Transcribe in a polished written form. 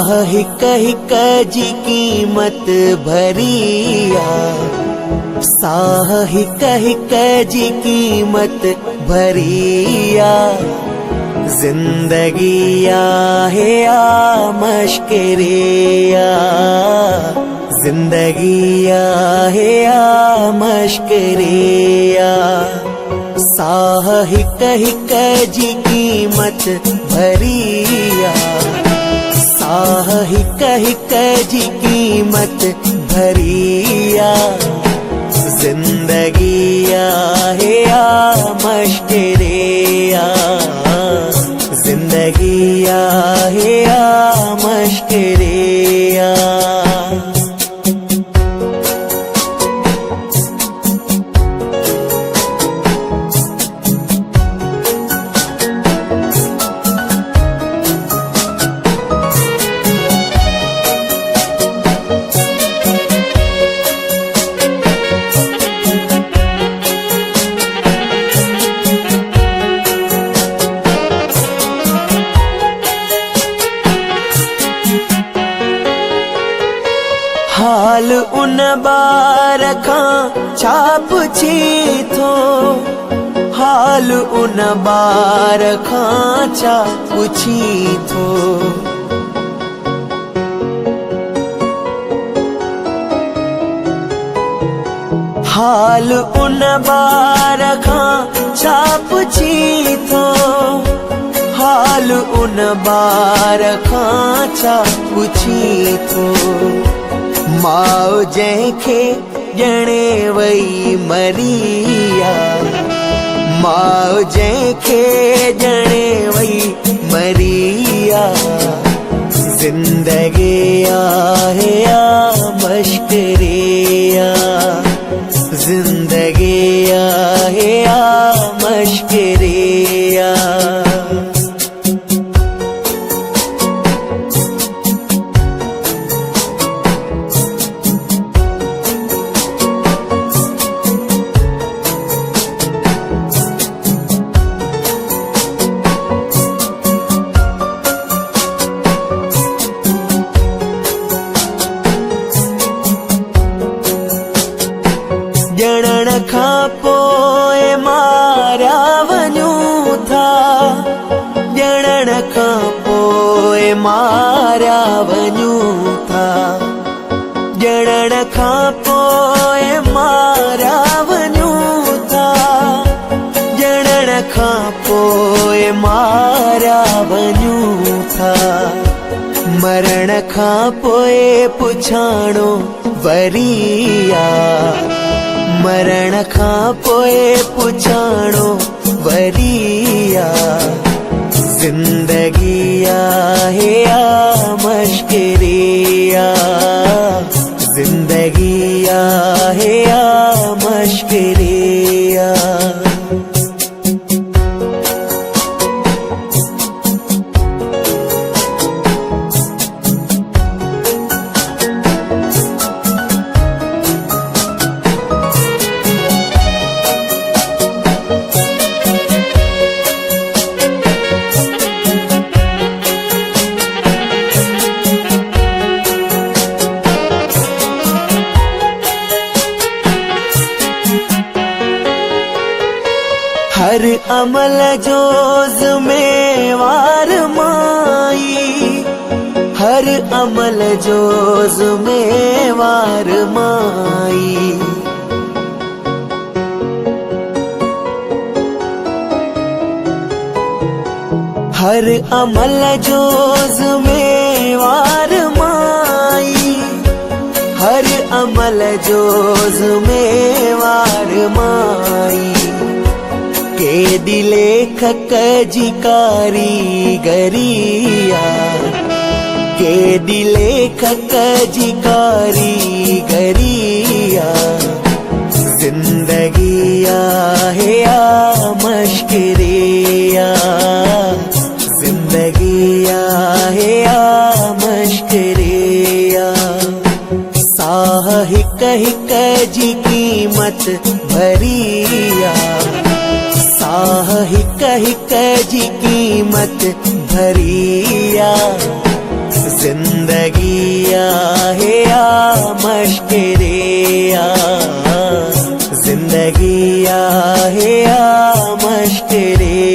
हिक हिक जी कीमत भरिया, साह हिक हिक जी कीमत भरिया। जिंदगी आहे आ मश्करिया, जिंदगी आहे आ मश्करिया। साह हिक हिक जी कीमत भरिया, साह हिक हिक जी कीमत भरिया। जिंदगी आहे आ मश्करिया, जिंदगी आहे आ मश्करिया। हाल उन बार खां छा पुछी थो, हाल उन बार खां छा पुछी थो। हाल उन बार खां छा पुछी थो, हाल उन बार खां छा पुछी थो। माउ जंहिंखे ॼणे वई मरिया, माउ जंहिंखे ॼणे वई मरिया। जिंदगी आहे आ मश्करिया, जिंदगी आहे आ मश्करिया। ॼणण खां पोइ मारिया वञूं था, ॼणण खां पोइ मारिया वञूं था। ॼणण खां पोइ मारिया वञूं था, ॼणण खां पोइ मारिया वञूं था। मरण खां पोइ पुछाणो वरिया, मरण खां पोइ पुछाणो वरिया। जिंदगी आहे आ मश्करिया, जिंदगी आहे आ मश्करिया। हर अमल जो ज़िम्मेवार माई, हर अमल जो ज़िम्मेवार माई। हर अमल जो ज़िम्मेवार माई, हर अमल जो ज़िम्मेवार माई। के लेखक जी कारीगरिया, के लेखक जी कारीगरिया। जिंदगी आहे आ मश्करिया, जिंदगी आहे आ मश्करिया। साह हिक हिक जी कीमत भरिया, साह हिक हिक जी कीमत भरिया। जिंदगी आहे या मश्किरिया, जिंदगी आहे या मश्किरिया।